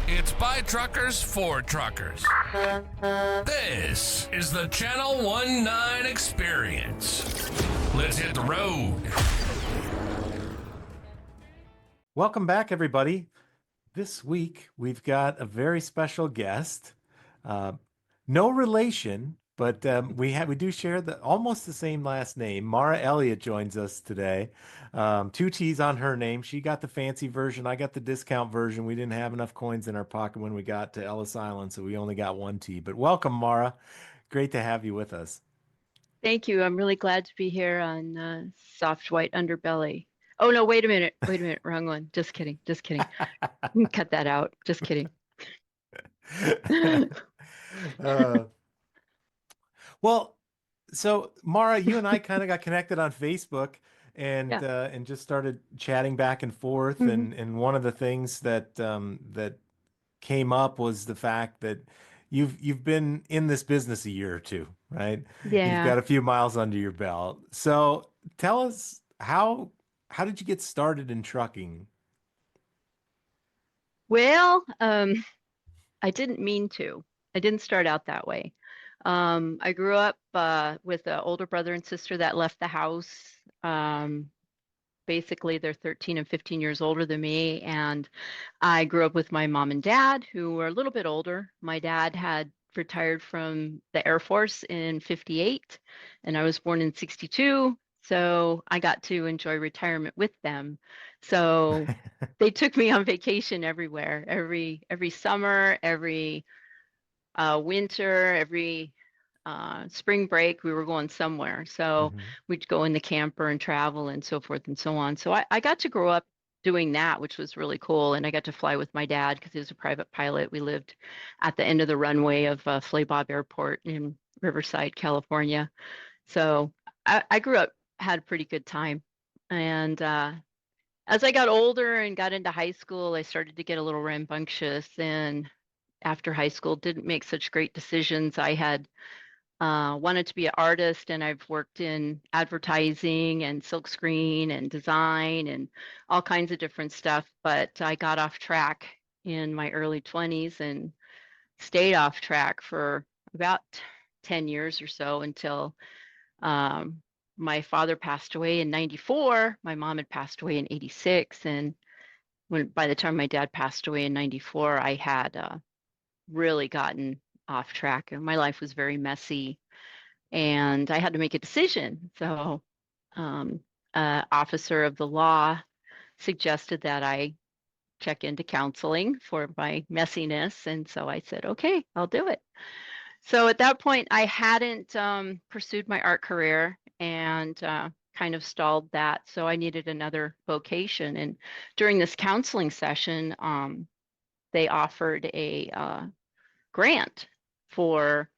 It's by truckers for truckers. This is the Channel 19 Experience. Let's hit the road. Welcome back, everybody. This week, we've got a very special guest. No relation, but we do share almost the same last name. Moira Elliott joins us today. Two T's on her name. She got the fancy version. I got the discount version. We didn't have enough coins in our pocket when we got to Ellis Island, so we only got one T. But welcome, Moira. Great to have you with us. Thank you. I'm really glad to be here on Soft White Underbelly. Oh, no, wait a minute. Wait a minute. Wrong one. Just kidding. Just kidding. Cut that out. Just kidding. Well, so Mara, you and I kind of got connected on Facebook and Yeah. and just started chatting back and forth. Mhm. And one of the things that came up was the fact that you've been in this business a year or two, right? You've Yeah. got a few miles under your belt. So tell us how did you get started in trucking? Well, I didn't mean to. I didn't start out that way. I grew up with an older brother and sister that left the house. Basically, they're 13 and 15 years older than me. And I grew up with my mom and dad, who were a little bit older. My dad had retired from the Air Force in 58, and I was born in 62. So I got to enjoy retirement with them. So they took me on vacation everywhere, every summer, every winter, every spring break, we were going somewhere. So Mhm. we'd go in the camper and travel and so forth and so on. So I got to grow up doing that, which was really cool. And I got to fly with my dad because he was a private pilot. We lived at the end of the runway of Flay Bob Airport in Riverside, California. So I grew up, had a pretty good time. And as I got older and got into high school, I started to get a little rambunctious. And after high school, didn't make such great decisions. I had wanted to be an artist, and I've worked in advertising and silkscreen and design and all kinds of different stuff. But I got off track in my early 20s and stayed off track for about 10 years or so until um, my father passed away in 94. My mom had passed away in 86. And by the time my dad passed away in 94, I had really gotten off track and my life was very messy and I had to make a decision. So, um, officer of the law suggested that I check into counseling for my messiness, and so I said, "Okay, I'll do it." So at that point, I hadn't pursued my art career and kind of stalled that. So I needed another vocation. And during this counseling session, they offered a grant for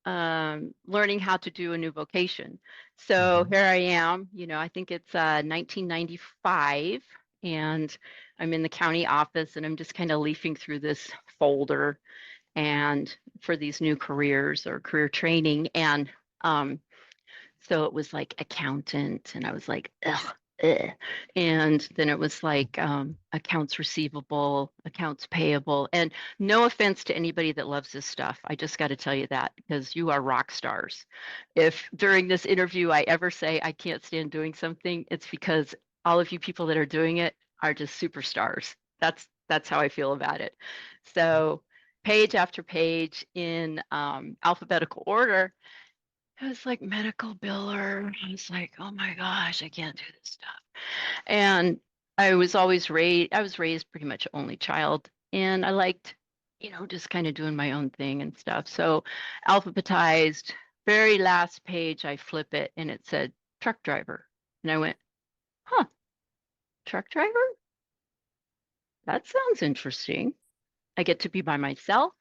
learning how to do a new vocation. So Mhm. here I am, I think it's 1995, and I'm in the county office and I'm just kind of leafing through this folder and for these new careers or career training. And um, so it was like accountant, and I was like, ugh. Ugh. And then it was like accounts receivable, accounts payable. And no offense to anybody that loves this stuff. I just got to tell you that because you are rock stars. If during this interview I ever say I can't stand doing something, it's because all of you people that are doing it are just superstars. That's how I feel about it. So page after page in alphabetical order, it was like medical biller. I was like, oh my gosh, I can't do this stuff. And I was raised pretty much only child. And I liked, just kind of doing my own thing and stuff. So alphabetized, very last page, I flip it and it said truck driver. And I went, huh, truck driver? That sounds interesting. I get to be by myself.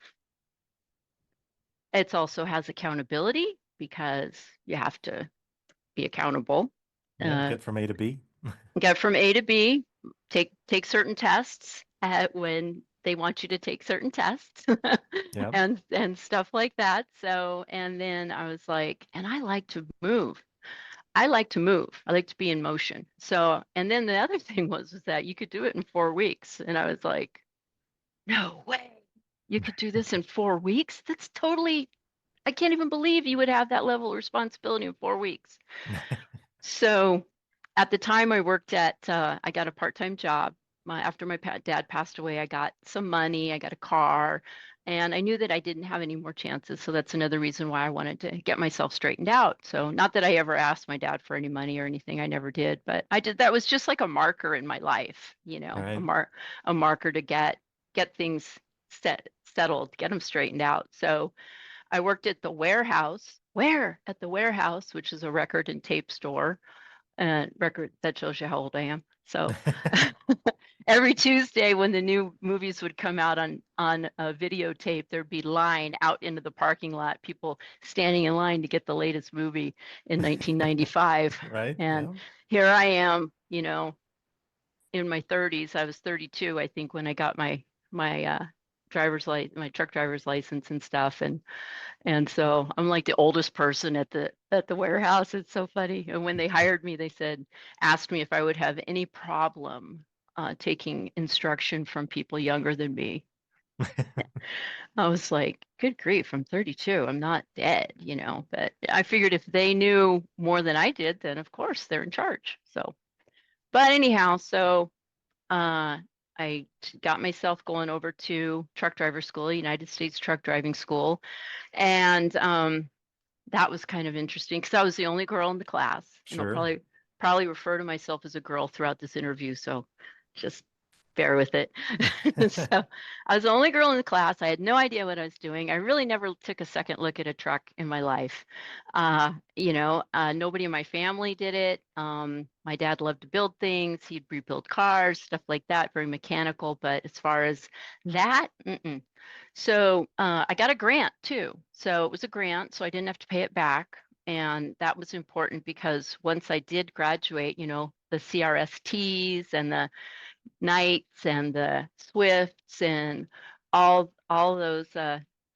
It also has accountability because you have to be accountable. Yeah, Uh, get from A to B. get from A to B, take certain tests when they want you to take certain tests Yeah. and stuff like that. So, and then I was like, and I like to move. I like to move. I like to be in motion. So, and then the other thing was that you could do it in 4 weeks. And I was like, no way. You could do this in 4 weeks? That's totally, I can't even believe you would have that level of responsibility in 4 weeks. So at the time I worked at, I got a part-time job. After my dad passed away, I got some money, I got a car, and I knew that I didn't have any more chances. So that's another reason why I wanted to get myself straightened out. So not that I ever asked my dad for any money or anything, I never did, but I did. That was just like a marker in my life, Right. a marker to get things settled, get them straightened out. So I worked at the warehouse, which is a record and tape store, and record that shows you how old I am. So every Tuesday when the new movies would come out on a videotape, there'd be line out into the parking lot, people standing in line to get the latest movie in 1995. Right. And Yeah. here I am, in my 30s. I was 32, I think, when I got my truck driver's license and stuff. And so I'm like the oldest person at the warehouse. It's so funny. And when they hired me, they asked me if I would have any problem taking instruction from people younger than me. I was like, good grief, I'm 32. I'm not dead, But I figured if they knew more than I did, then of course they're in charge. So, but anyhow, so I got myself going over to truck driver school, United States Truck Driving School, and that was kind of interesting because I was the only girl in the class, and I'll Sure. probably refer to myself as a girl throughout this interview, so just bear with it. So I was the only girl in the class. I had no idea what I was doing. I really never took a second look at a truck in my life. Nobody in my family did it. My dad loved to build things. He'd rebuild cars, stuff like that, very mechanical. But as far as that, mm-mm. So I got a grant too. So it was a grant, so I didn't have to pay it back. And that was important because once I did graduate, the CRSTs and the Knights and the Swifts and all those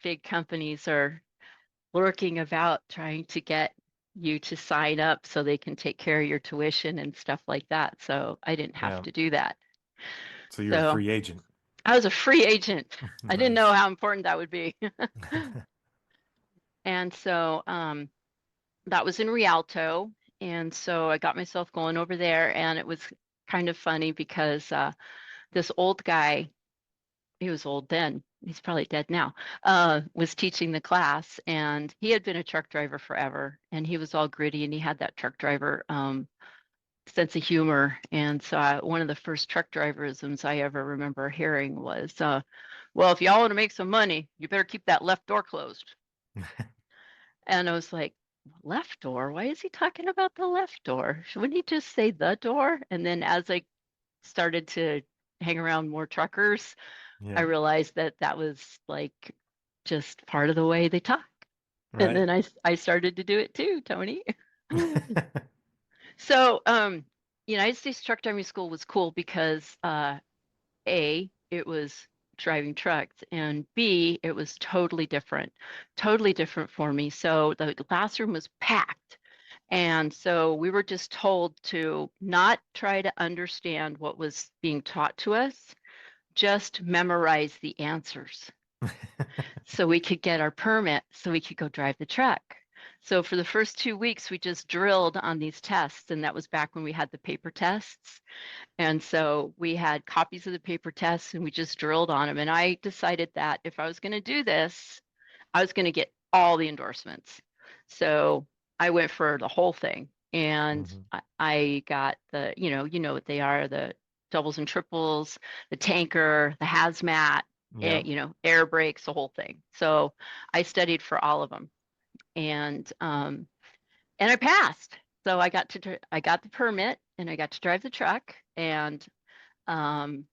big companies are lurking about trying to get you to sign up so they can take care of your tuition and stuff like that. So I didn't have Yeah. to do that. So you're a So free agent. I was a free agent. I didn't know Nice. how important that would be. And so that was in Rialto. And so I got myself going over there, and it was kind of funny because this old guy, he was old then, he's probably dead now, was teaching the class, and he had been a truck driver forever, and he was all gritty, and he had that truck driver sense of humor. And so one of the first truck driverisms I ever remember hearing was, well, if y'all want to make some money, you better keep that left door closed. And I was like, left door? Why is he talking about the left door? Wouldn't he just say the door? And then as I started to hang around more truckers, I Yeah. realized that that was like just part of the way they talk. And Right. then I started to do it too, Tony. So United States Truck Driving School was cool because A, it was driving trucks, and B, it was totally different for me. So the classroom was packed. And so we were just told to not try to understand what was being taught to us, just memorize the answers so we could get our permit so we could go drive the truck. So for the first 2 weeks, we just drilled on these tests. And that was back when we had the paper tests. And so we had copies of the paper tests and we just drilled on them. And I decided that if I was going to do this, I was going to get all the endorsements. So I went for the whole thing. And Mhm. I got you know what they are, the doubles and triples, the tanker, the hazmat, Yeah. air brakes, the whole thing. So I studied for all of them. And I passed. So I got the permit and I got to drive the truck. And um,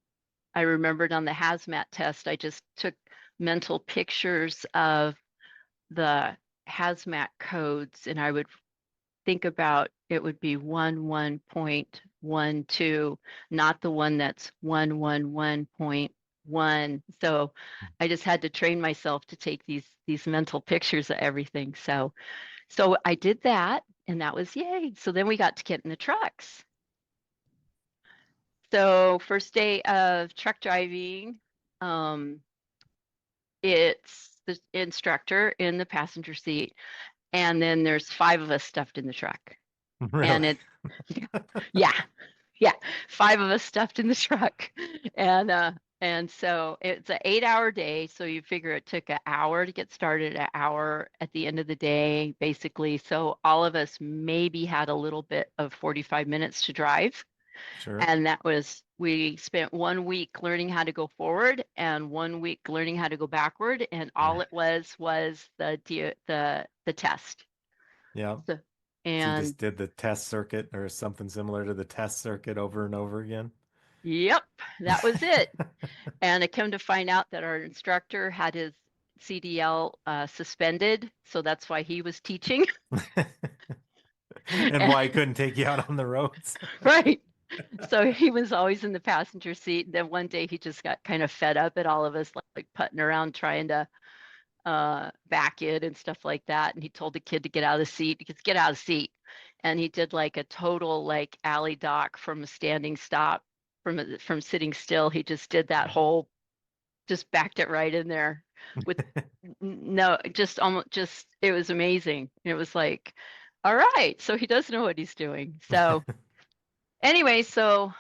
I remembered on the hazmat test, I just took mental pictures of the hazmat codes, and I would think about it would be 11.12, not the one that's 111.1. So I just had to train myself to take these mental pictures of everything. So I did that, and that was yay. So then we got to get in the trucks. So first day of truck driving, it's the instructor in the passenger seat, and then there's 5 of us stuffed in the truck. And Really? it, yeah, yeah, 5 of us stuffed in the truck. And so it's an 8-hour day. So you figure it took an hour to get started, an hour at the end of the day, basically. So all of us maybe had a little bit of 45 minutes to drive. Sure. And that was, we spent 1 week learning how to go forward and 1 week learning how to go backward. And all it was the test. Yeah. So, So you and just did the test circuit or something similar to the test circuit over and over again? yep, that was it. And I come to find out that our instructor had his CDL suspended, so that's why he was teaching. And why he couldn't take you out on the roads? Right. So he was always in the passenger seat. Then one day he just got kind of fed up at all of us like putting around trying to back it and stuff like that. And he told the kid to get out of the seat because get out of the seat. And he did like a total like alley dock from a standing stop from sitting still. He just did that whole, just backed it right in there with no, just almost just it was amazing. It was like, all right, so he does know what he's doing. So anyway, so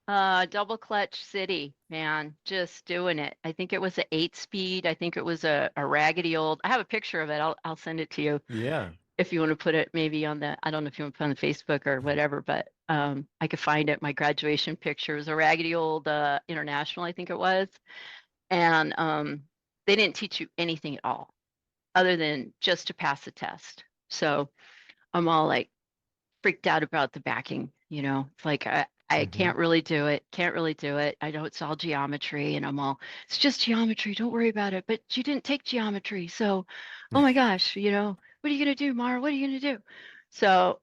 double clutch city, man, just doing it. I think it was an 8-speed. I think it was a raggedy old. I have a picture of it. I'll send it to you Yeah. if you want to put it maybe on the. I don't know if you want to put it on the Facebook or whatever, but I could find it. My graduation picture it was a raggedy old International, I think it was, and they didn't teach you anything at all other than just to pass the test. So I'm all like freaked out about the backing, it's like I Hmm. can't really do it, can't really do it. I know it's all geometry and I'm all, it's just geometry, don't worry about it. But you didn't take geometry. So, oh my gosh, what are you going to do, Mara? What are you going to do? So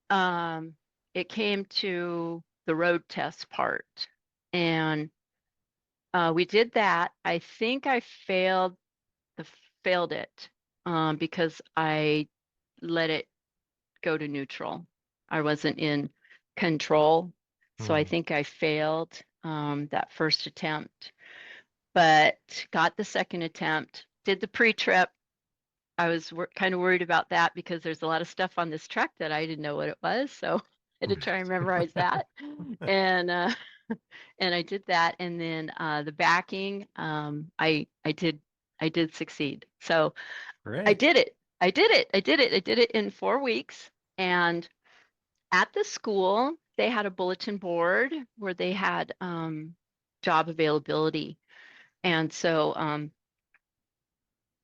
um, it came to the road test part and we did that. I think I the failed it because I let it go to neutral. I wasn't in control. So I think I failed that first attempt, but got the second attempt, did the pre-trip. I was kind of worried about that because there's a lot of stuff on this truck that I didn't know what it was. So I had to try and memorize that. And and I did that. And then the backing, I did succeed. So I Great. did it. I did it. I did it. I did it in 4 weeks. And at the school, they had a bulletin board where they had job availability. And so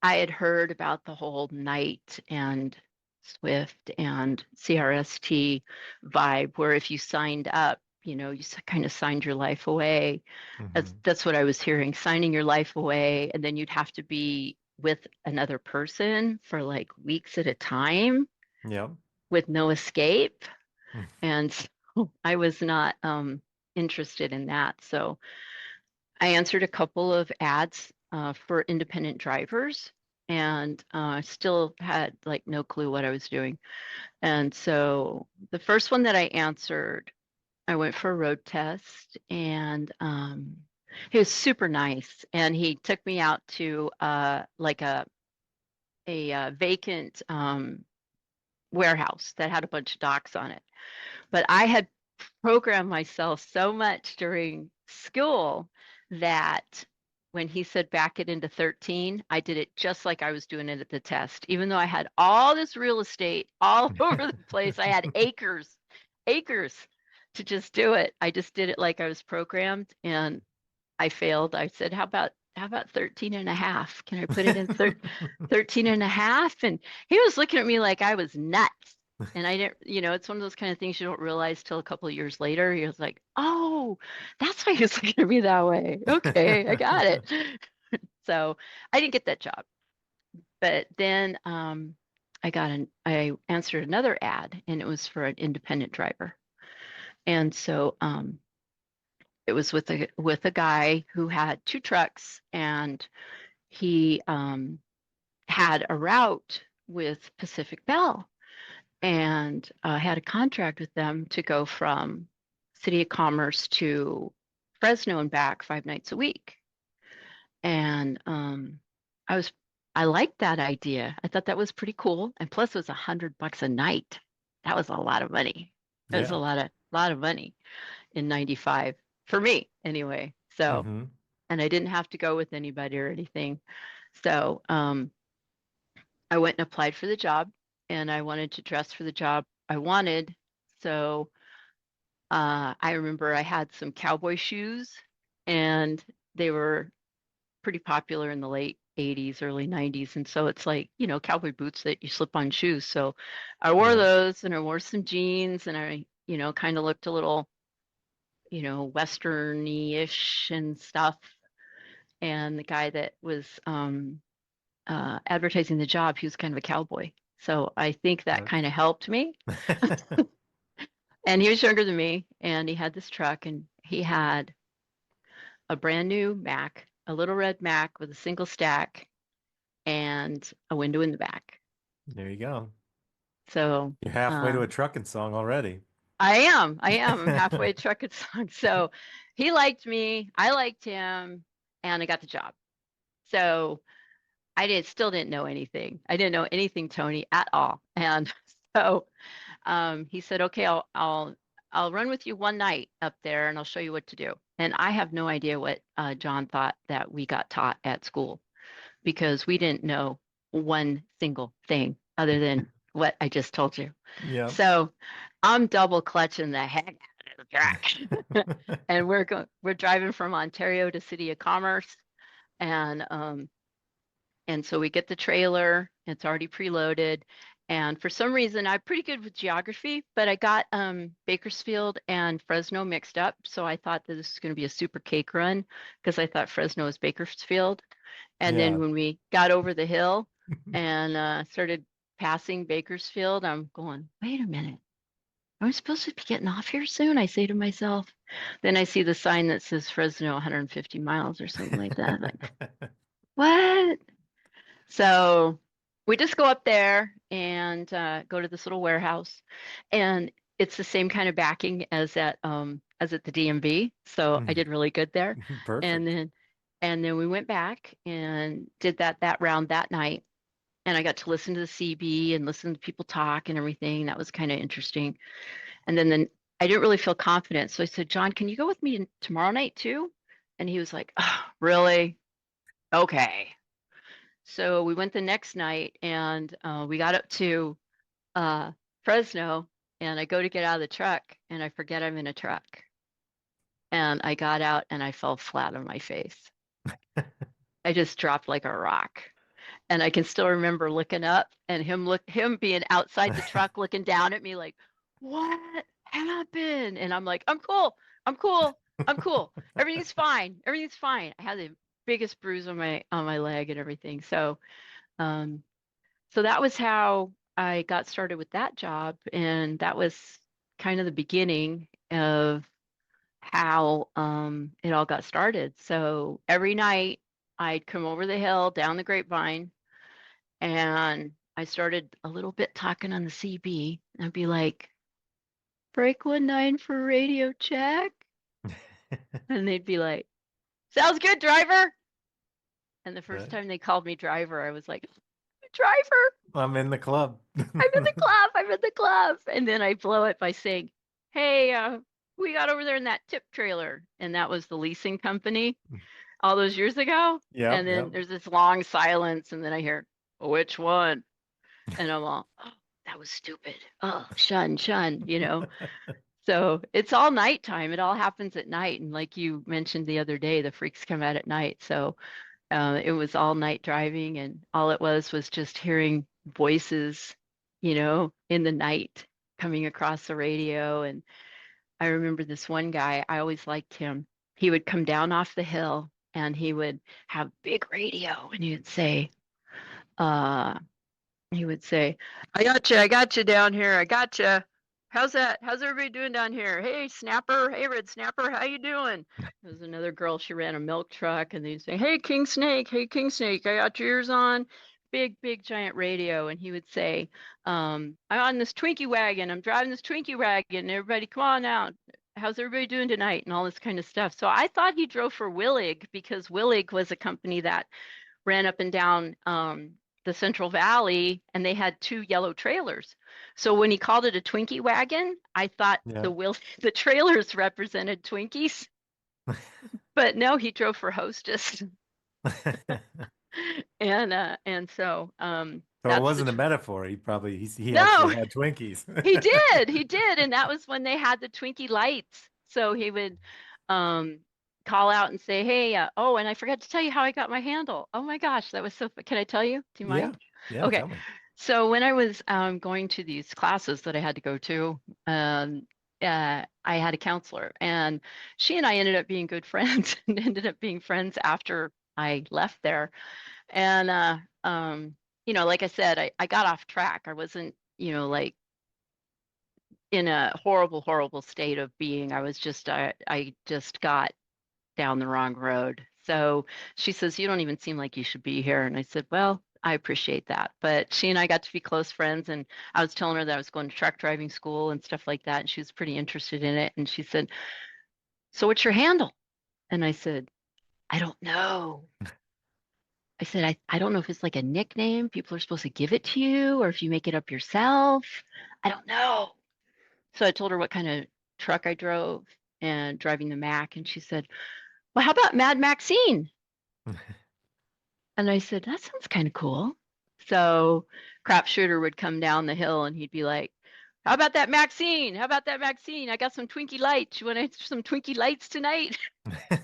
I had heard about the whole Knight and Swift and CRST vibe, where if you signed up, you kind of signed your life away. Hmm. That's what I was hearing, signing your life away, and then you'd have to be with another person for like weeks at a time Yep. with no escape. And so I was not interested in that. So I answered a couple of ads for independent drivers and still had like no clue what I was doing. And so the first one that I answered, I went for a road test and he was super nice. And he took me out to like a vacant warehouse that had a bunch of docks on it. But I had programmed myself so much during school that when he said back it into 13, I did it just like I was doing it at the test. Even though I had all this real estate all over the place, I had acres to just do it. I just did it like I was programmed and I failed. I said, how about 13 and a half? Can I put it in 13 and a half? And he was looking at me like I was nuts. And I didn't, it's one of those kind of things you don't realize till a couple of years later. He was like, oh, that's why he was looking at me that way. Okay, I got it. So I didn't get that job. But then I answered another ad and it was for an independent driver. And so it was with a guy who had 2 trucks and he had a route with Pacific Bell. and had a contract with them to go from City of Commerce to Fresno and back 5 nights a week. And I was I liked that idea. I thought that was pretty cool. And plus it was $100 a night. That was a lot of money. It was a Yeah. lot of money in 95 for me anyway. So, Mm-hmm. and I didn't have to go with anybody or anything. So, I went and applied for the job and I wanted to dress for the job I wanted. So, I remember I had some cowboy shoes and they were pretty popular in the late 80s, early 90s. And so it's like, cowboy boots that you slip on shoes. So I wore Yeah. those and I wore some jeans and I, kind of looked a little, western-y-ish and stuff. And the guy that was advertising the job, he was kind of a cowboy. So I think that kind of helped me. And he was younger than me and he had this truck and he had a brand new Mac, a little red Mac with a single stack and a window in the back. There you go. So You're halfway to a trucking song already. I'm halfway trucking song. So he liked me, I liked him, and I got the job. So still didn't know anything. I didn't know anything, Tony, at all. And so he said, okay, I'll run with you one night up there and I'll show you what to do. And I have no idea what John thought that we got taught at school because we didn't know one single thing other than what I just told you. Yeah. So I'm double clutching the heck out of the track. And we're driving from Ontario to City of Commerce. And so we get the trailer, it's already preloaded. And for some reason, I'm pretty good with geography, but I got Bakersfield and Fresno mixed up. So I thought that this was going to be a super cake run because I thought Fresno was Bakersfield. And Yeah. then when we got over the hill and started passing Bakersfield, I'm going, wait a minute. Am I supposed to be getting off here soon? I say to myself. Then I see the sign that says Fresno 150 miles or something like that. Like, what? So we just go up there and go to this little warehouse, and it's the same kind of backing as at the DMV. So I did really good there. Perfect. And then we went back and did that round that night. And I got to listen to the CB and listen to people talk and everything. That was kind of interesting. And then I didn't really feel confident. So I said, John, can you go with me tomorrow night too? And he was like, oh, really? Okay. So we went the next night and we got up to Fresno and I go to get out of the truck and I forget I'm in a truck. And I got out and I fell flat on my face. I just dropped like a rock. And I can still remember looking up and him being outside the truck looking down at me like, what happened? And I'm like, I'm cool. I'm cool. I'm cool. Everything's fine. Everything's fine. I had the biggest bruise on my leg and everything. So so that was how I got started with that job. And that was kind of the beginning of how it all got started. So every night I'd come over the hill, down the grapevine, and I started a little bit talking on the CB. I'd be like, break 19 for radio check. And they'd be like, sounds good, driver. And the first time they called me driver, I was like, driver. I'm in the club. I'm in the club. I'm in the club. And then I blow it by saying, hey, we got over there in that tip trailer. And that was the leasing company all those years ago. Yeah. And then there's this long silence. And then I hear, which one? And I'm all, oh, that was stupid. Oh, shun. So it's all nighttime. It all happens at night. And like you mentioned the other day, the freaks come out at night. So it was all night driving, and all it was just hearing voices, in the night coming across the radio. And I remember this one guy, I always liked him. He would come down off the hill and he would have big radio and he would say, I got you down here. I got you. How's that? How's everybody doing down here? Hey, Snapper. Hey, Red Snapper. How you doing? There was another girl. She ran a milk truck, and they'd say, Hey, King Snake. Hey, King Snake. I got your ears on. big giant radio, and he would say, I'm on this Twinkie wagon, I'm driving this Twinkie wagon, everybody come on out. How's everybody doing tonight? And all this kind of stuff. So I thought he drove for Willig because Willig was a company that ran up and down the Central Valley, and they had 2 yellow trailers. So when he called it a Twinkie wagon, I thought Yeah. the trailers represented Twinkies, but no, he drove for Hostess. And so So that's it wasn't a metaphor. He no, actually had Twinkies. he did, and that was when they had the Twinkie lights. So he would call out and say, "Hey, oh, and I forgot to tell you how I got my handle. Oh my gosh, that was so fun. Can I tell you? Do you Yeah. mind?" Yeah, Okay. tell me. So when I was going to these classes that I had to go to, I had a counselor, and she and I ended up being good friends, and ended up being friends after I left there. And like I said, I got off track. I wasn't, like in a horrible state of being. I was just I just got down the wrong road. So she says, "You don't even seem like you should be here." And I said, "Well, I appreciate that." But she and I got to be close friends, and I was telling her that I was going to truck driving school and stuff like that, and she was pretty interested in it. And she said, "So what's your handle?" And I said, "I don't know." I said, I don't know if it's like a nickname. People are supposed to give it to you, or if you make it up yourself. I don't know. So I told her what kind of truck I drove and driving the Mac. And she said, "Well, how about Mad Maxine?" And I said, "That sounds kind of cool." So Crap Shooter would come down the hill and he'd be like, "How about that Maxine? How about that Maxine? I got some Twinkie lights. You want some Twinkie lights tonight?"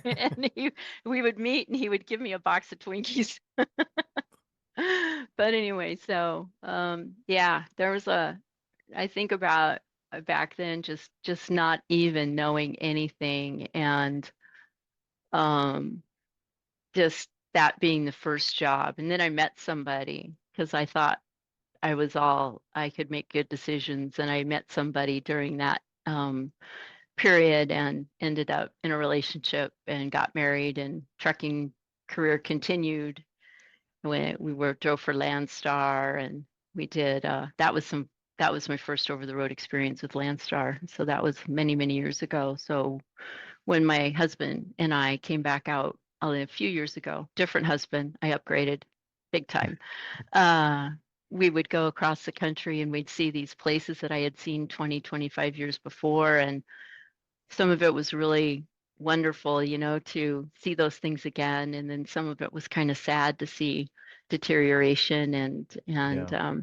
And we would meet and he would give me a box of Twinkies. But anyway, so yeah, there was I think about back then just not even knowing anything, and um just that being the first job. And then I met somebody because I thought I could make good decisions, and I met somebody during that period and ended up in a relationship and got married, and trucking career continued when we were drove for Landstar, and we did that was my first over the road experience with Landstar. So that was many years ago. So when my husband and I came back out a few years ago, different husband, I upgraded big time. Uh, we would go across the country and we'd see these places that I had seen 20, 25 years before. And some of it was really wonderful, to see those things again. And then some of it was kind of sad to see deterioration and Yeah.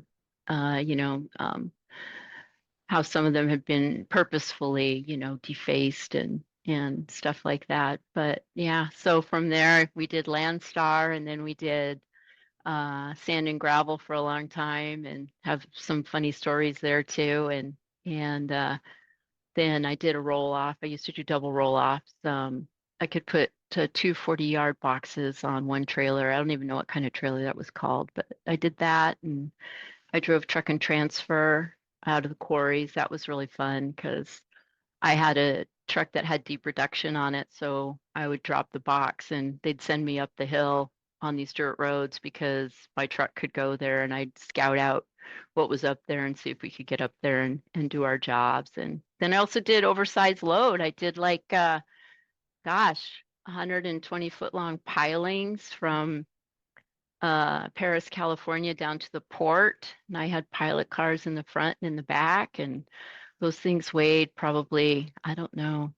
how some of them have been purposefully, defaced and stuff like that. But yeah, so from there we did Landstar, and then we did sand and gravel for a long time, and have some funny stories there too. And then I did a roll off. I used to do double roll offs. I could put to 240-yard boxes on one trailer. I don't even know what kind of trailer that was called, but I did that. And I drove truck and transfer out of the quarries. That was really fun because I had a truck that had deep reduction on it. So I would drop the box and they'd send me up the hill on these dirt roads because my truck could go there, and I'd scout out what was up there and see if we could get up there and do our jobs. And then I also did oversized load. I did like, 120-foot long pilings from Paris, California down to the port. And I had pilot cars in the front and in the back. And those things weighed probably, I don't know,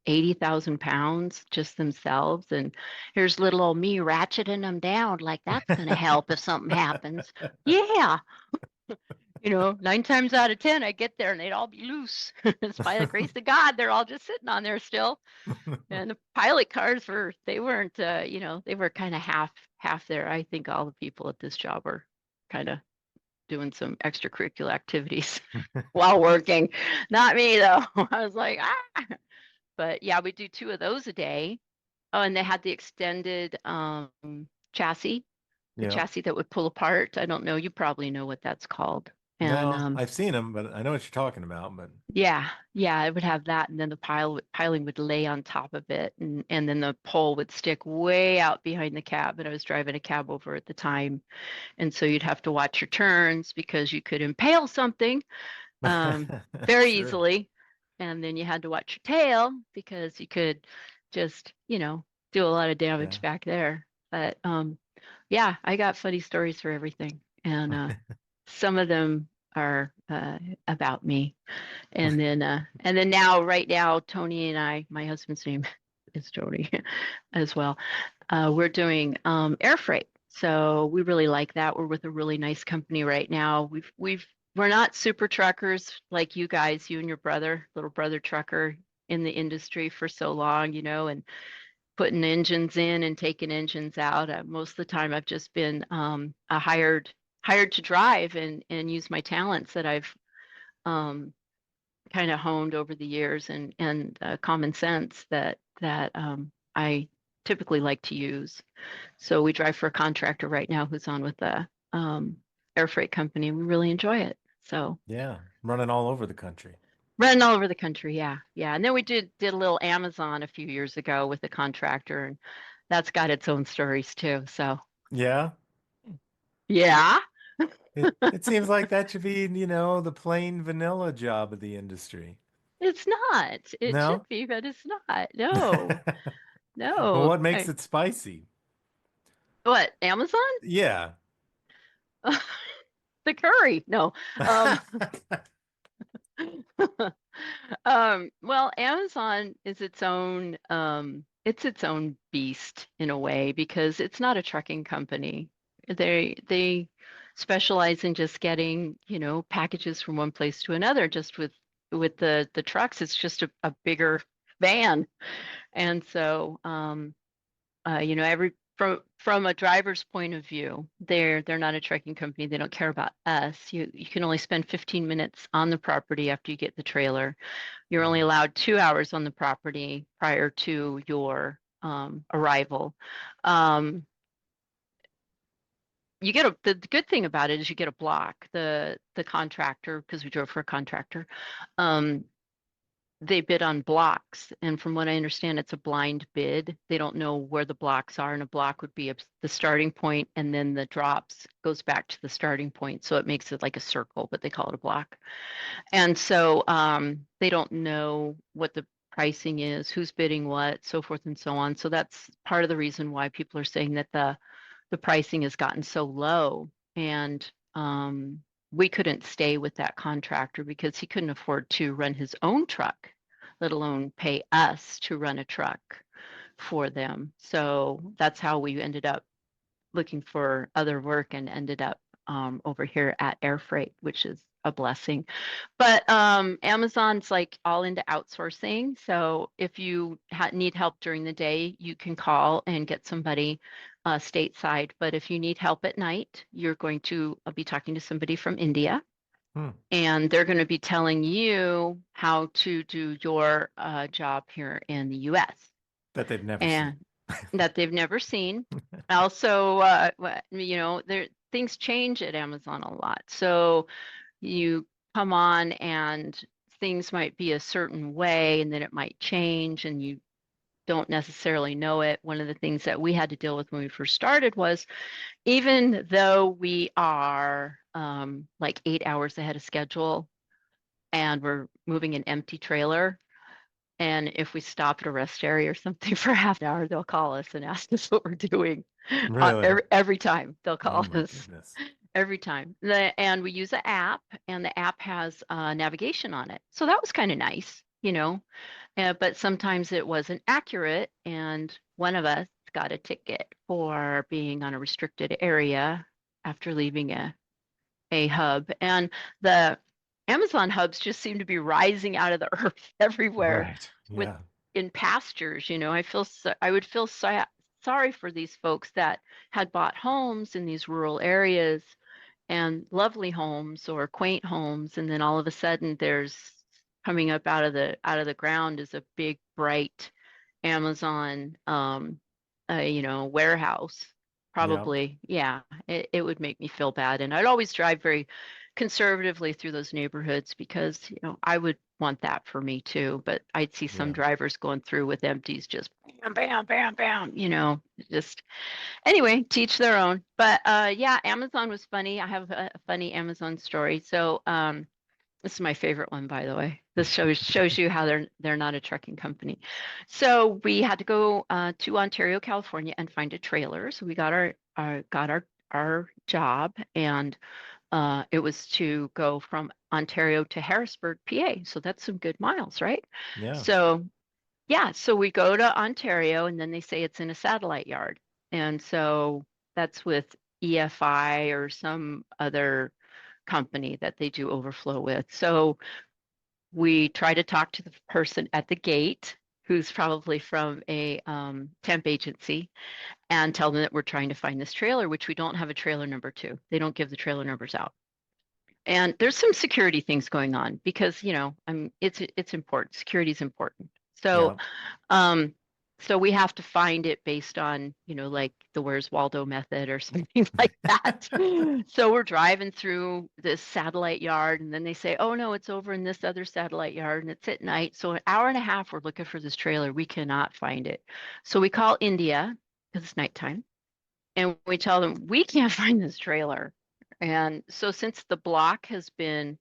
80,000 pounds just themselves. And here's little old me ratcheting them down like that's going to help if something happens. Yeah. 9 times out of 10, I get there and they'd all be loose. It's by the grace of God, they're all just sitting on there still. And the pilot cars they weren't, they were kind of half there. I think all the people at this job were kind of doing some extracurricular activities while working. Not me though. I was like, ah. But yeah, we do 2 of those a day. Oh, and they had the extended chassis, the Yeah. chassis that would pull apart. I don't know. You probably know what that's called. And No, I've seen them, but I know what you're talking about. But yeah, yeah, it would have that, and then the piling would lay on top of it, and then the pole would stick way out behind the cab. And I was driving a cab over at the time, and so you'd have to watch your turns because you could impale something very sure, easily, and then you had to watch your tail because you could just, do a lot of yeah. damage back there. But yeah, I got funny stories for everything, and some of them are about me. And then now, right now, Tony and I, my husband's name is Tony as well. We're doing air freight. So we really like that. We're with a really nice company right now. We're not super truckers like you guys, you and your brother, little brother trucker in the industry for so long, and putting engines in and taking engines out. Most of the time I've just been a hired to drive and use my talents that I've um, kind of honed over the years and common sense that I typically like to use. So we drive for a contractor right now who's on with the air freight company. We really enjoy it. So Yeah, running all over the country. running all over the country, yeah, yeah. And then we did a little Amazon a few years ago with a contractor, and that's got its own stories too. So Yeah, yeah, it seems like that should be, the plain vanilla job of the industry. it's not. It should No? be, but it's not. No, Well, no. what makes it spicy? What, Amazon? Yeah. The curry. No. Um, well, Amazon is it's its own beast in a way because it's not a trucking company. They specialize in just getting, packages from one place to another. Just with the trucks, it's just a bigger van. And so every from a driver's point of view, they're not a trucking company. They don't care about us. You can only spend 15 minutes on the property after you get the trailer. You're only Mm. allowed 2 hours on the property prior to your arrival. Um, you get the good thing about it is you get a block. The contractor, because we drove for a contractor, um, they bid on blocks, and from what I understand, it's a blind bid. They don't know where the blocks are, and a block would be the starting point, and then the drops goes back to the starting point. So it makes it like a circle, but they call it a block. And so they don't know what the pricing is, who's bidding what, so forth and so on. So that's part of the reason why people are saying that the pricing has gotten so low. And we couldn't stay with that contractor because he couldn't afford to run his own truck, let alone pay us to run a truck for them. So that's how we ended up looking for other work and ended up over here at Air Freight, which is a blessing. But Amazon's like all into outsourcing. So if you need help during the day, you can call and get somebody stateside. But if you need help at night, you're going to be talking to somebody from India. Hmm. And they're going to be telling you how to do your job here in the US. That they've never seen. And that they've never seen. Also, there things change at Amazon a lot. So you come on and things might be a certain way, and then it might change, and you don't necessarily know it. One of the things that we had to deal with when we first started was even though we are like 8 hours ahead of schedule and we're moving an empty trailer, and if we stop at a rest area or something for half an hour, they'll call us and ask us what we're doing. Really? Every time they'll Oh call my us, goodness. every time. And we use an app, and the app has navigation on it. So that was kind of nice, but sometimes it wasn't accurate. And one of us got a ticket for being on a restricted area after leaving a hub. And the Amazon hubs just seem to be rising out of the earth everywhere Right. with Yeah. in pastures. I would feel sorry for these folks that had bought homes in these rural areas and lovely homes or quaint homes, and then all of a sudden there's coming up out of the ground is a big bright Amazon warehouse. Yep. Probably, yeah, it would make me feel bad. And I'd always drive very conservatively through those neighborhoods because, I would want that for me too. But I'd see some Yeah. drivers going through with empties, just bam, bam, bam, bam, just anyway, teach their own. But yeah, Amazon was funny. I have a funny Amazon story. So this is my favorite one, by the way. This shows you how they're not a trucking company. So we had to go to Ontario, California, and find a trailer. So we got our job, and it was to go from Ontario to Harrisburg, PA. So that's some good miles, right? Yeah. So yeah, so we go to Ontario, and then they say it's in a satellite yard, and so that's with EFI or some other company that they do overflow with. So we try to talk to the person at the gate who's probably from a temp agency and tell them that we're trying to find this trailer, which we don't have a trailer number two. They don't give the trailer numbers out. And there's some security things going on because, it's important. Security is important. So Yeah. um, so we have to find it based on, like the Where's Waldo method or something like that. So we're driving through this satellite yard, and then they say, oh no, it's over in this other satellite yard, and it's at night. So an hour and a half, we're looking for this trailer. We cannot find it. So we call India because it's nighttime, and we tell them we can't find this trailer. And so since the block has been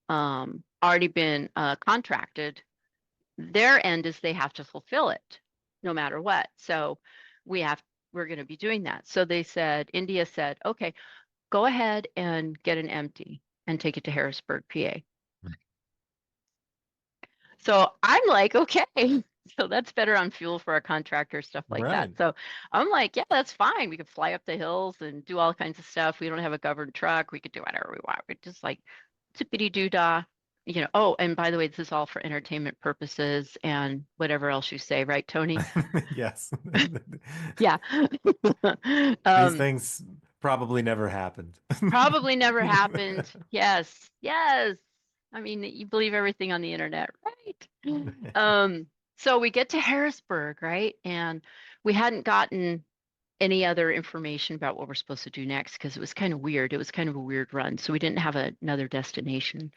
already been contracted, their end is they have to fulfill it no matter what. So we're going to be doing that. So India said, okay, go ahead and get an empty and take it to Harrisburg, PA. So I'm like, okay. So that's better on fuel for our contractor, stuff like that. Right. So I'm like, yeah, that's fine. We could fly up the hills and do all kinds of stuff. We don't have a governed truck. We could do whatever we want. We just like tippity doo dah. Oh, and by the way, this is all for entertainment purposes and whatever else you say, right, Tony? Yes. Yeah. These um, things probably never happened. Probably never happened. Yes. Yes. I mean, you believe everything on the internet, right? So we get to Harrisburg, right? And we hadn't gotten any other information about what we're supposed to do next because it was kind of weird. It was kind of a weird run. So we didn't have another destination.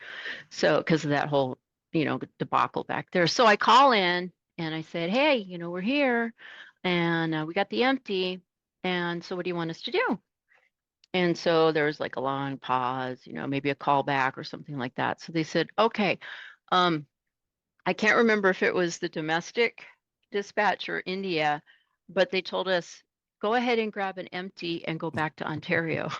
So because of that whole, debacle back there. So I call in and I said, hey, we're here and we got the empty. And so what do you want us to do? And so there was like a long pause, maybe a callback or something like that. So they said, okay, um, I can't remember if it was the domestic dispatch or India, but they told us, go ahead and grab an empty and go back to Ontario.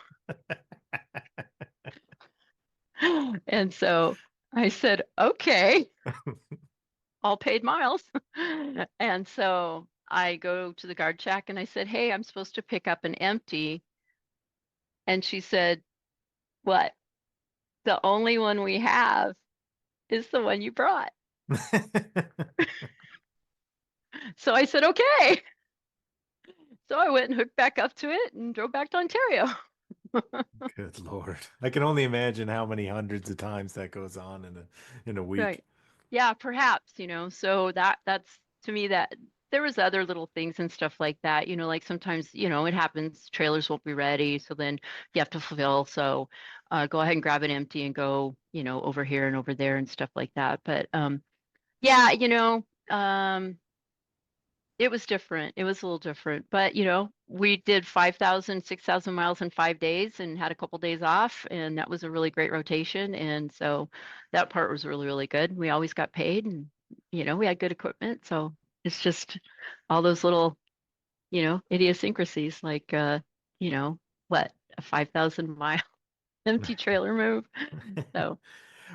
And so I said, okay, all paid miles. And so I go to the guard shack and I said, hey, I'm supposed to pick up an empty. And she said, what? The only one we have is the one you brought. So I said, okay. So I went and hooked back up to it and drove back to Ontario. Good Lord. I can only imagine how many hundreds of times that goes on in a week. Right. Yeah, perhaps, so that's to me that there was other little things and stuff like that, like sometimes, it happens, trailers won't be ready, so then you have to fulfill. So go ahead and grab an empty and go, over here and over there and stuff like that. But yeah, it was different. It was a little different, but we did 5,000, 6,000 miles in 5 days and had a couple days off, and that was a really great rotation. And so that part was really, really good. We always got paid, and we had good equipment. So it's just all those little, idiosyncrasies, like what, a 5,000 mile empty trailer move. So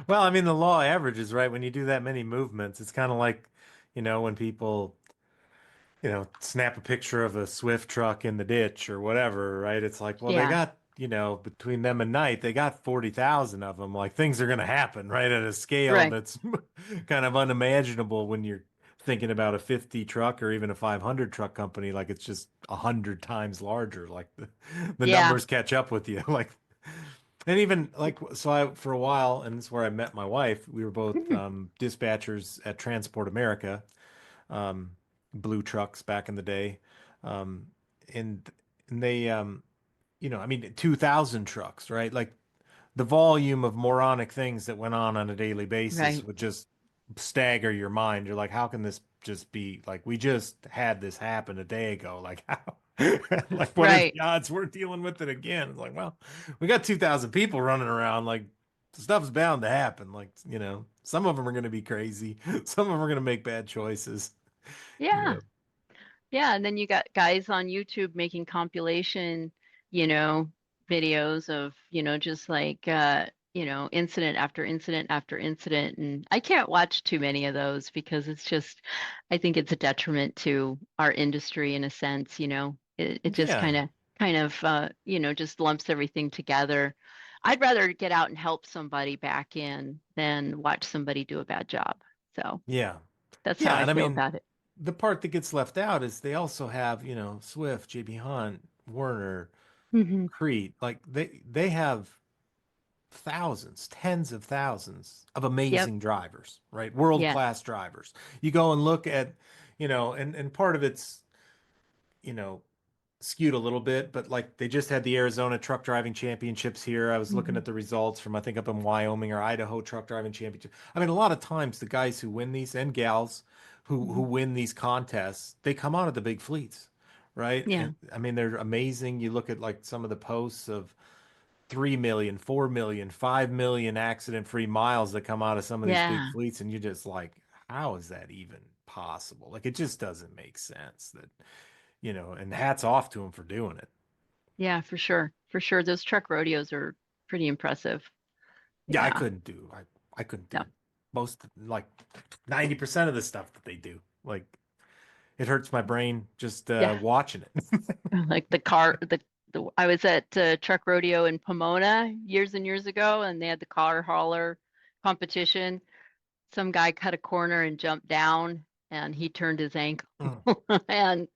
Well, I mean, the law averages, right? When you do that many movements, it's kind of like, when people snap a picture of a Swift truck in the ditch or whatever, right? It's like, well, they yeah, got, between them and Knight, they got 40,000 of them. Like things are going to happen, right? At a scale right. that's kind of unimaginable when you're thinking about a 50 truck or even a 500 truck company. Like it's just 100 times larger. Like the Yeah. numbers catch up with you. Like, and even like, so for a while, and this is where I met my wife, we were both dispatchers at Transport America, um, blue trucks back in the day. Um, and they, I mean, 2000 trucks, right? Like the volume of moronic things that went on a daily basis Right. would just stagger your mind. You're like, how can this just be like we just had this happen a day ago? Like how like what are Right. the odds we're dealing with it again? It's like, well, we got 2,000 people running around. Like stuff's bound to happen. Like, some of them are going to be crazy. Some of them are going to make bad choices, you Yeah. know. Yeah, and then you got guys on YouTube making compilation, you know, videos of, just like incident after incident after incident. And I can't watch too many of those because I think it's a detriment to our industry in a sense, It just Yeah. kind of just lumps everything together. I'd rather get out and help somebody back in than watch somebody do a bad job. So Yeah. that's how Yeah. I And I feel mean, about it. the part that gets left out is they also have, Swift, JB Hunt, Warner, Hmm. Crete. Like they have thousands, tens of thousands of Yep. amazing drivers, right? World Yeah. class drivers. You go and look at, and part of it's, you know, skewed a little bit, but like they just had the Arizona Truck Driving Championships here. I was looking Hmm. at the results from I think up in Wyoming or Idaho Truck Driving Championship. I mean, a lot of times the guys who win these and gals who Hmm. win these contests, they come out of the big fleets, right? Yeah. And I mean, they're amazing. You look at like some of the posts of 3 million, 4 million, 5 million accident-free miles that come out of some of these big Yeah. fleets, and you're just like, how is that even possible? Like, it just doesn't make sense that, and hats off to them for doing it. Yeah, for sure. For sure. Those truck rodeos are pretty impressive. Yeah, Yeah. I couldn't No. do most like 90% of the stuff that they do. Like it hurts my brain just Yeah. watching it. Like I was at truck rodeo in Pomona years and years ago, and they had the car hauler competition. Some guy cut a corner and jumped down, and he turned his ankle, Mm. and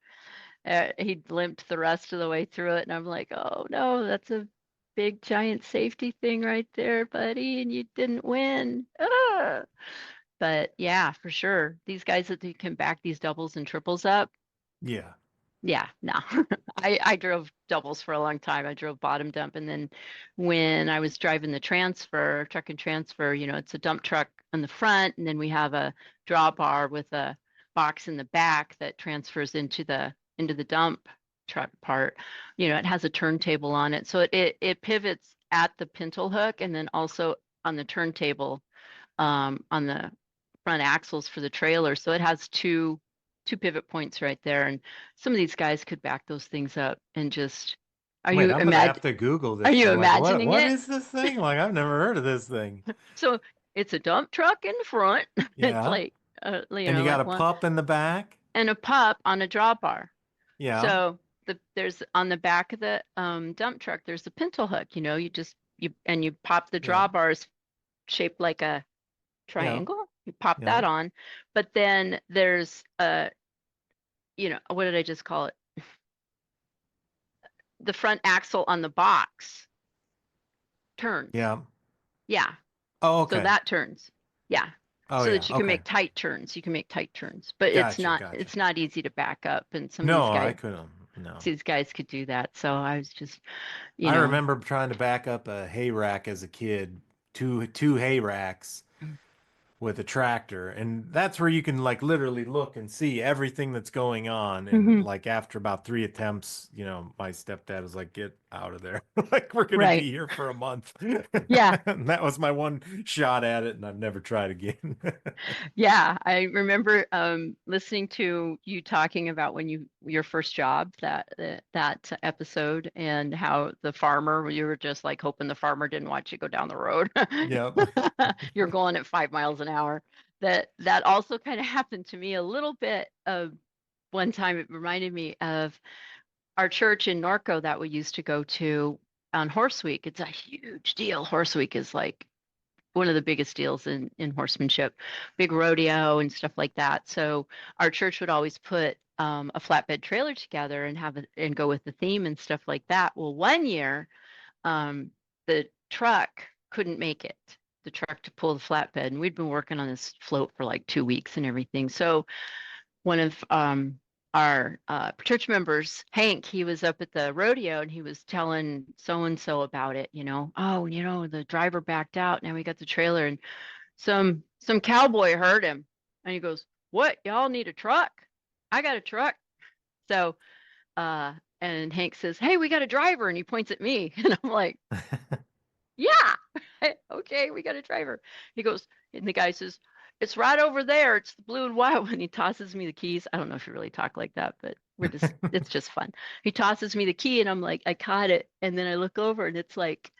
he limped the rest of the way through it. And I'm like, oh no, that's a big giant safety thing right there, buddy, and you didn't win. Ah! But yeah, for sure. These guys that can back these doubles and triples up. Yeah. Yeah, no. I drove doubles for a long time. I drove bottom dump. And then when I was driving the transfer, truck and transfer, it's a dump truck on the front, and then we have a drawbar with a box in the back that transfers into the dump truck part. It has a turntable on it. So it pivots at the pintle hook and then also on the turntable on the front axles for the trailer. So it has two pivot points right there. And some of these guys could back those things up and just are Wait, you I'm gonna imag have to Google are this. you I'm like, what imagining what it? is this thing? Like I've never heard of this thing. So it's a dump truck in front. It's Yeah. like And you got like a one pup in the back? and a pup on a drawbar. Yeah. So there's on the back of the dump truck, there's a pintle hook, you pop the Yeah. drawbars shaped like a Yeah. triangle. You pop Yeah. that on, but then there's what did I just call it? The front axle on the box turns. Yeah. Yeah. Oh, So okay. that turns. Yeah. Oh So yeah. that you can Okay. make tight turns. You can make tight turns, but it's Gotcha. not Gotcha. it's not easy to back up. And No, I couldn't. No. these guys could do that. So I was just, you I know, remember trying to back up a hay rack as a kid, two hay racks with a tractor, and that's where you can like literally look and see everything that's going on. And Mhm. like after about 3 attempts, my stepdad was like, "Get out of there! Like we're gonna Right. be here for a month." Yeah. And that was my one shot at it, and I've never tried again. Yeah, I remember listening to you talking about when your first job that episode and how the farmer you were just like hoping the farmer didn't watch you go down the road. Yep. You're going at 5 miles an hour. That also kind of happened to me a little bit of one time. It reminded me of our church in Norco that we used to go to on Horse Week. It's a huge deal. Horse Week is like one of the biggest deals in horsemanship, big rodeo and stuff like that. So our church would always put a flatbed trailer together and have it and go with the theme and stuff like that. Well, one year the truck couldn't make it. The truck to pull the flatbed, and we'd been working on this float for like 2 weeks and everything. So one of our church members, Hank, he was up at the rodeo and he was telling so and so about it, oh, the driver backed out. Now we got the trailer and some cowboy heard him and he goes, "What? Y'all need a truck? I got a truck." So and Hank says, "Hey, we got a driver," and he points at me and I'm like, "Yeah, okay, we got a driver." He goes, and the guy says, "It's right over there. It's the blue and white one." He tosses me the keys. I don't know if you really talk like that, but it's just fun. He tosses me the key and I'm like, I caught it. And then I look over and it's like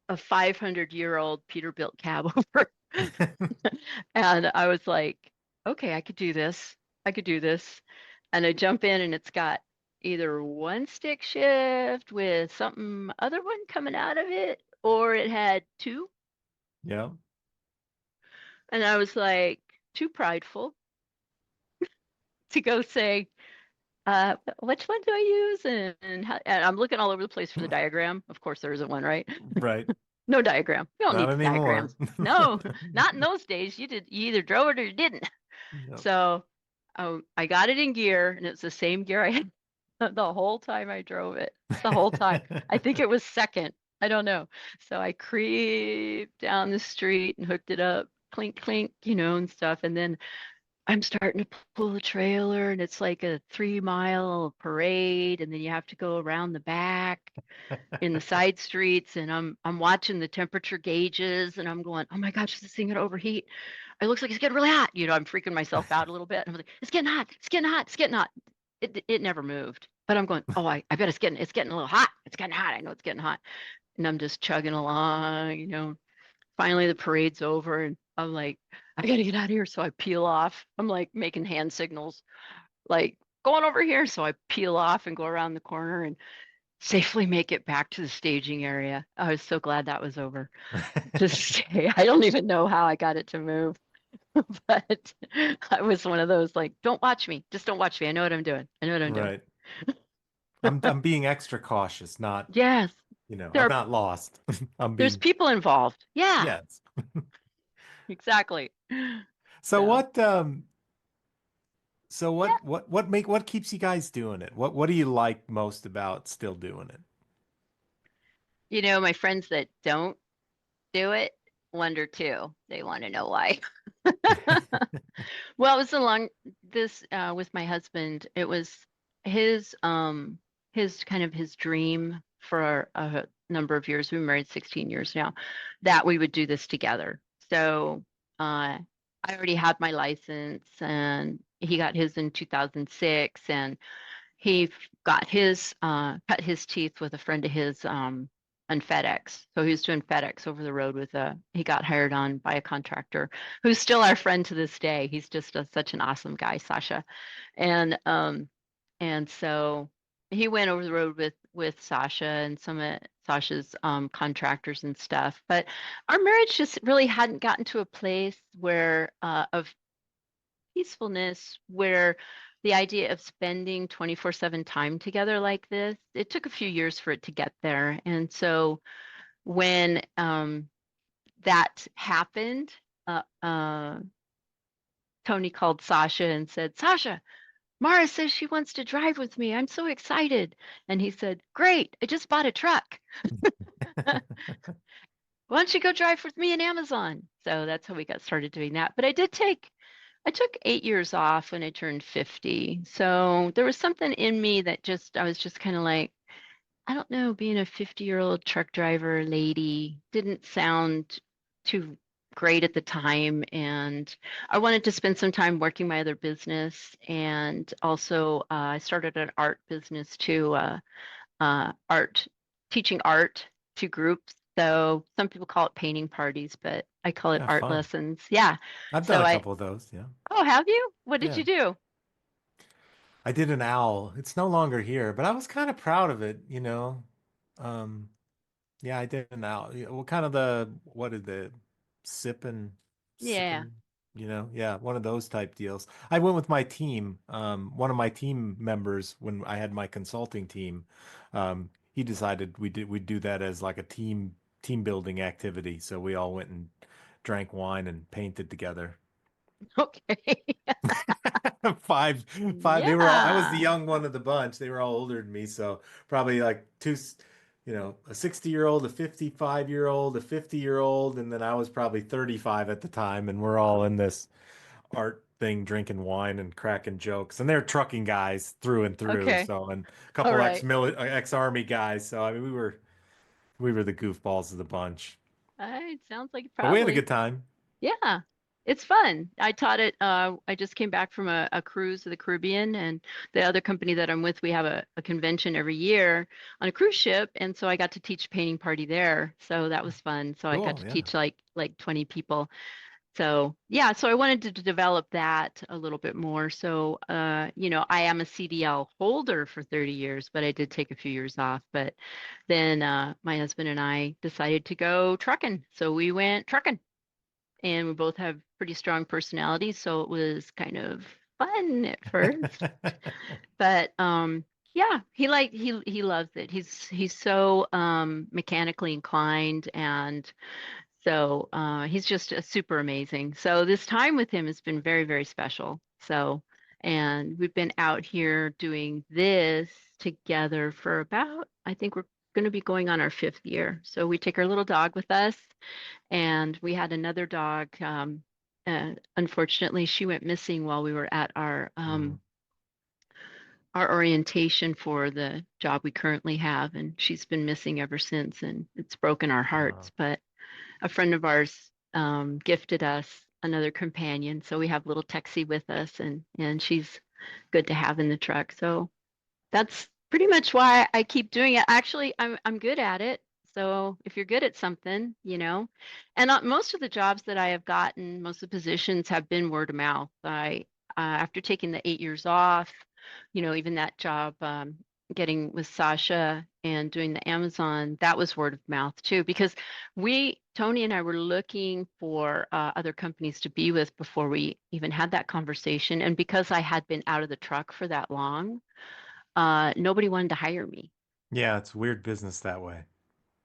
a 500-year-old Peterbilt cab over. And I was like, okay, I could do this. I could do this. And I jump in and it's got either one stick shift with something other one coming out of it, or it had two. Yeah. And I was like, too prideful to go say, which one do I use? And I'm looking all over the place for the diagram. Of course, there isn't one, right? Right. No diagram. You don't Not need anymore. diagrams. No, not in those days. You either drove it or you didn't. Yep. So I got it in gear, and it's the same gear I had the whole time I drove it. The whole time. I think it was second. I don't know. So I creeped down the street and hooked it up, clink, clink, and stuff. And then I'm starting to pull the trailer, and it's like a 3-mile parade, and then you have to go around the back in the side streets, and I'm watching the temperature gauges, and I'm going, "Oh my gosh, is this thing gonna overheat? It looks like it's getting really hot." I'm freaking myself out a little bit. I'm like, "It's getting hot, it's getting hot, it's getting hot." It never moved, but I'm going, "Oh, I bet it's getting a little hot. It's getting hot. I know it's getting hot." And I'm just chugging along. Finally, the parade's over, and I'm like, "I gotta get out of here." So I peel off. I'm like making hand signals, like going over here. So I peel off and go around the corner and safely make it back to the staging area. I was so glad that was over. Just say, I don't even know how I got it to move, but I was one of those like, "Don't watch me. Just don't watch me. I know what I'm doing. I know what I'm doing." Right. I'm being extra cautious, not, Yes, there I'm are, not lost. I'm there's being, people involved. Yeah, yes. exactly. So So, what so yeah, what keeps you guys doing it? What do you like most about still doing my friends that don't do it wonder too. They want to know why. it? Well, it was along this with my husband. It was his his kind of his dream for a number of years. We've been married 16 years now, that we would do this together. So I already had my license and he got his in 2006, and he got his cut his teeth with a friend of his on FedEx. So he was doing FedEx over the road with he got hired on by a contractor who's still our friend to this day. He's just such an awesome guy, Sasha. And so he went over the road with Sasha and some of Sasha's contractors and stuff. But our marriage just really hadn't gotten to a place where of peacefulness where the idea of spending 24/7 time together like this, it took a few years for it to get there. And so when that happened, Tony called Sasha and said, "Sasha, Mara says she wants to drive with me. I'm so excited." And he said, "Great, I just bought a truck. Why don't you go drive with me in Amazon?" So that's how we got started doing that. But I took 8 years off when I turned 50. So there was something in me that I was just kind of like, I don't know, being a 50-year-old truck driver lady didn't sound too great at the time. And I wanted to spend some time working my other business. And also, I started an art business too, art, teaching art to groups. So some people call it painting parties, but I call it Yeah, art fun. lessons. Yeah. I've done So a I, couple of those, yeah. oh, have you? What did Yeah. you do? I did an owl. It's no longer here, but I was kind of proud of it. Um, yeah, I did an owl. Yeah, what kind of what did the sipping, Yeah. sipping, yeah, one of those type deals. I went with my team. One of my team members, when I had my consulting team, he decided we'd do that as like a team building activity. So we all went and drank wine and painted together. Okay. Five. They were all, I was the Yeah. young one of the bunch. They were all older than me. So probably like a 60-year-old, a 55-year-old, a 50-year-old. And then I was probably 35 at the time. And we're all in this art thing, drinking wine and cracking jokes. And they're trucking guys through and through. Okay. So, and a All couple right. ex-army guys. So, I mean, we were the goofballs of the bunch, All right. Sounds like but we had a probably. good time. Yeah, it's fun. I taught it. I just came back from a cruise to the Caribbean, and the other company that I'm with, we have a convention every year on a cruise ship, and so I got to teach painting party there. So that was fun. So I got Cool. to Yeah. teach like 20 people. So yeah, so I wanted to develop that a little bit more. So I am a CDL holder for 30 years, but I did take a few years off. But then my husband and I decided to go trucking. So we went trucking and we both have pretty strong personalities, so it was kind of fun at first. But yeah, he loves it. He's so mechanically inclined, and so he's just super amazing. So this time with him has been very, very special. So, and we've been out here doing this together for about, I think we're going to be going on our 5th year. So we take our little dog with us, and we had another dog. Unfortunately, she went missing while we were at Mm. our orientation for the job we currently have, and she's been missing ever since, and it's broken our hearts. But a friend of ours gifted us another companion, so we have little Texie with us, and she's good to have in the truck. So that's pretty much why I keep doing it. Actually, I'm good at it. So if you're good at something, and most of the jobs that I have gotten, most of the positions have been word of mouth. After taking the 8 years off, even that job, getting with Sasha and doing the Amazon, that was word of mouth too, because Tony and I were looking for other companies to be with before we even had that conversation. And because I had been out of the truck for that long, nobody wanted to hire me. Yeah, it's weird business that way.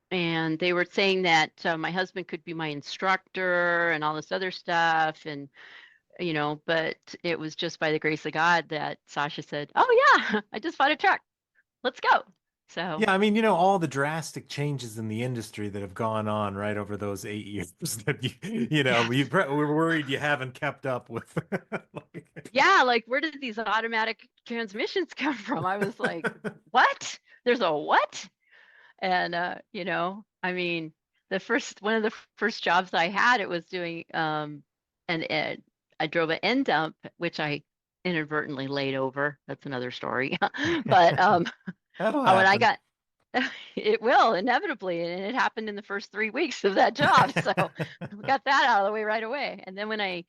And they were saying that my husband could be my instructor and all this other stuff. And, but it was just by the grace of God that Sasha said, "Oh, yeah, I just bought a truck. Let's go." So, Yeah, I mean, all the drastic changes in the industry that have gone on right over those 8 years that yes. we're worried you haven't kept up with. Yeah, like where did these automatic transmissions come from? I was like, what? There's a what? And I mean, the first one of the first jobs I had, it was doing and I drove an end dump, which I inadvertently laid over. That's another story. But That'll when I happen. got it will inevitably, and it happened in the first 3 weeks of that job. So we got that out of the way right away. And then when I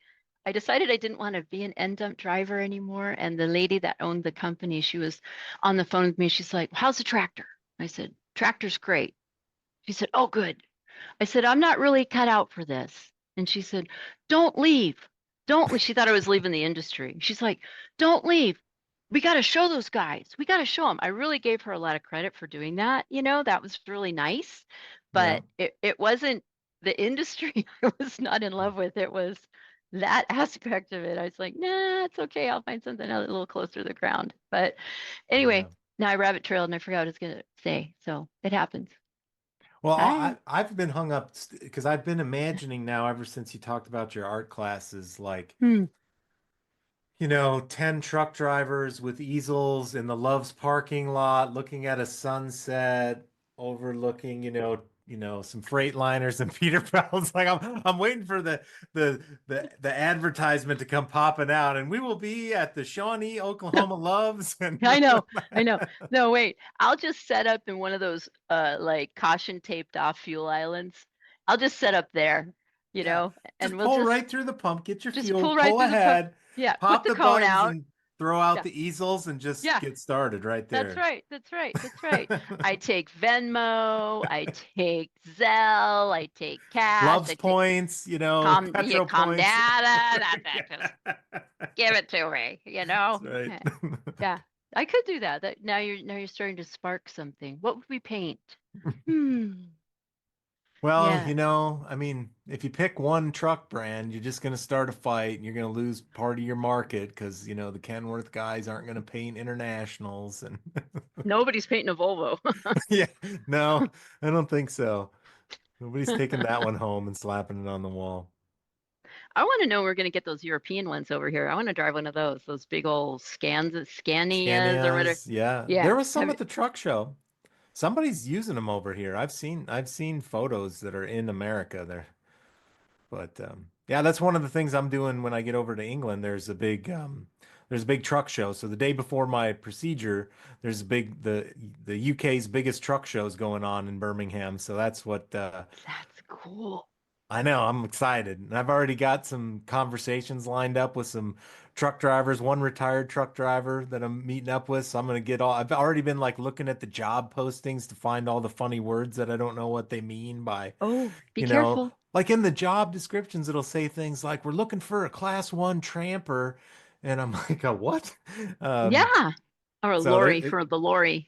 decided I didn't want to be an end dump driver anymore, and the lady that owned the company, she was on the phone with me. She's like, "How's the tractor?" I said, "Tractor's great." She said, "Oh, good." I said, "I'm not really cut out for this." And she said, "Don't leave. Don't leave." She thought I was leaving the industry. She's like, "Don't leave. We got to show those guys. We got to show them." I really gave her a lot of credit for doing that. That was really nice. Yeah. But it wasn't the industry I was not in love with. It was that aspect of it. I was like, "Nah, it's okay. I'll find something a little closer to the ground." But Yeah. anyway, now I rabbit trailed and I forgot what I was going to say. So it happens. Well, Hi. I've been hung up because I've been imagining now ever since you talked about your art classes, like Hmm. 10 truck drivers with easels in the Love's parking lot looking at a sunset overlooking, some Freightliners and Peterbilts. Like I'm waiting for the advertisement to come popping out, and we will be at the Shawnee, Oklahoma Loves and I know, I know. No, wait. I'll just set up in one of those like caution taped off fuel islands. I'll just set up there, you yeah, know, and just we'll pull just right through the pump, get your just fuel, pull right pull through the pump. ahead, Yeah, put pop the the cone buttons out. and throw out Yeah, the easels and just yeah. get started right That's there. right. That's right. That's right. I take Venmo, I take Zelle, I take cash, Loves I take points, yeah, Petro Calm points. Data. Yeah. Just give it to me, That's right. Yeah, I could do that. Now you're starting to spark something. What would we paint? Hmm. Well, Yeah. I mean, if you pick one truck brand, you're just going to start a fight and you're going to lose part of your market because, the Kenworth guys aren't going to paint internationals and Nobody's painting a Volvo. yeah, no, I don't think so. Nobody's taking that one home and slapping it on the wall. I want to know we're going to get those European ones over here. I want to drive one of those big old Scanias or whatever. Scanias, yeah. Yeah. There was some at the truck show. Somebody's using them over here. I've seen photos that are in America there. But yeah, that's one of the things I'm doing when I get over to England. There's a big truck show. So the day before my procedure, there's a big the UK's biggest truck shows going on in Birmingham. So that's what That's cool. I know. I'm excited. And I've already got some conversations lined up with some truck drivers, one retired truck driver that I'm meeting up with. So I'm gonna get all I've already been like looking at the job postings to find all the funny words that I don't know what they mean by Oh, be you know, careful. like in the job descriptions, it'll say things like, we're looking for a class one tramper. And I'm like, a what? Um, Yeah. Or a so there, lorry for the lorry.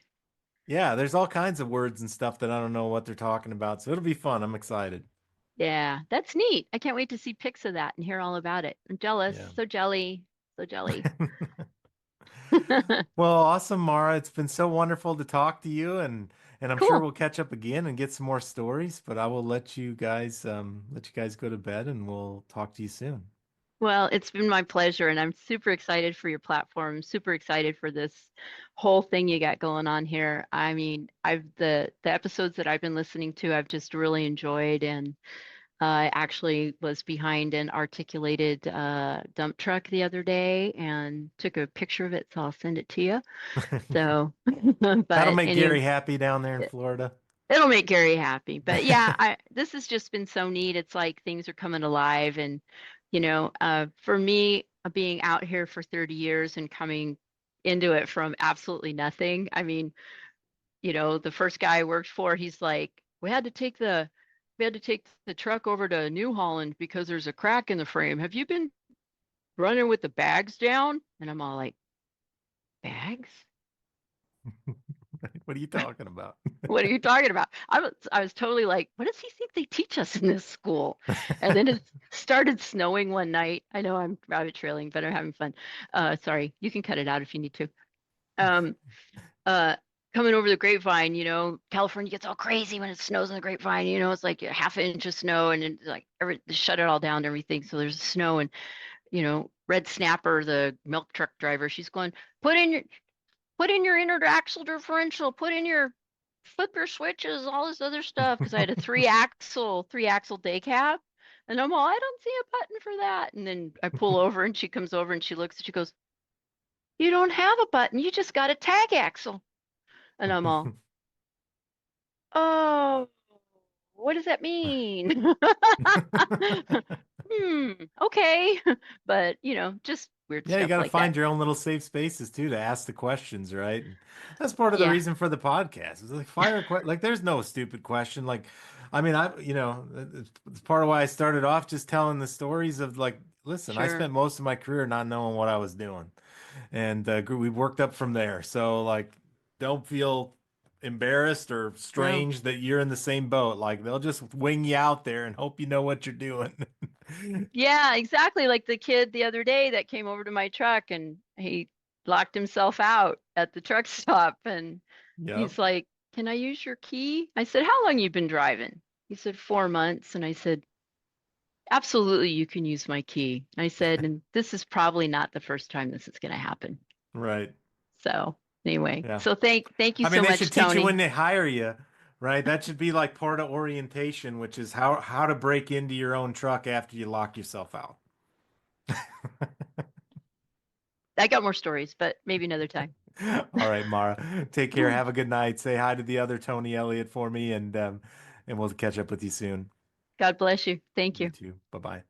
yeah, there's all kinds of words and stuff that I don't know what they're talking about. So it'll be fun. I'm excited. Yeah, that's neat. I can't wait to see pics of that and hear all about it. I'm jealous. Yeah. So jelly. So jelly. Well, awesome, Mara. It's been so wonderful to talk to you and I'm sure Cool. we'll catch up again and get some more stories, but I will let you guys go to bed and we'll talk to you soon. Well, it's been my pleasure, and I'm super excited for your platform. Super excited for this whole thing you got going on here. I mean, I've the episodes that I've been listening to, I've just really enjoyed, and I actually was behind an articulated dump truck the other day and took a picture of it, so I'll send it to you. So, That'll but make anyway, Gary happy down there in Florida. it'll make Gary happy. But yeah, this has just been so neat. It's like things are coming alive, and for me, being out here for 30 years and coming into it from absolutely nothing. I mean, the first guy I worked for, he's like, we had to take the truck over to New Holland because there's a crack in the frame. Have you been running with the bags down? And I'm all like, bags? What are you talking about? What are you talking about? I was totally like, what does he think they teach us in this school? And then it started snowing one night. I know I'm rabbit trailing, but I'm having fun. Sorry, you can cut it out if you need to. Um, uh, Coming over the grapevine, California gets all crazy when it snows in the grapevine. It's like a half an inch of snow, and it's like they shut it all down and everything. So there's snow, and Red Snapper, the milk truck driver, she's going, put in your put in your inner axle differential, flip your switches, all this other stuff. Because I had a three axle day cab. And I'm all, I don't see a button for that. And then I pull over and she comes over and she looks and she goes, you don't have a button. You just got a tag axle. And I'm all, oh, what does that mean? Okay. But, just weird Yeah, you stuff got to like that. find your own little safe spaces too to ask the questions, right? And that's part of the Yeah, reason for the podcast. It's like fire a like there's no stupid question. Like, I mean, it's part of why I started off just telling the stories of like, listen, I sure. spent most of my career not knowing what I was doing, and we worked up from there. So like, don't feel embarrassed or No. strange that you're in the same boat. Like they'll just wing you out there and hope you know what you're doing. Yeah, exactly. Like the kid the other day that came over to my truck and he locked himself out at the truck stop and Yep. he's like, "Can I use your key?" I said, "How long you been driving?" He said, "4 months." And I said, "Absolutely, you can use my key." I said, "And this is probably not the first time this is going to happen." Right. So anyway, Yeah. so thank you I mean, so they much, should teach you Tony. when they hire you, right? That should be like part of orientation, which is how to break into your own truck after you lock yourself out. I got more stories, but maybe another time. All right, Mara. Take care. Have a good night. Say hi to the other Tony Elliott for me, and we'll catch up with you soon. God bless you. Thank You you. too. Bye bye.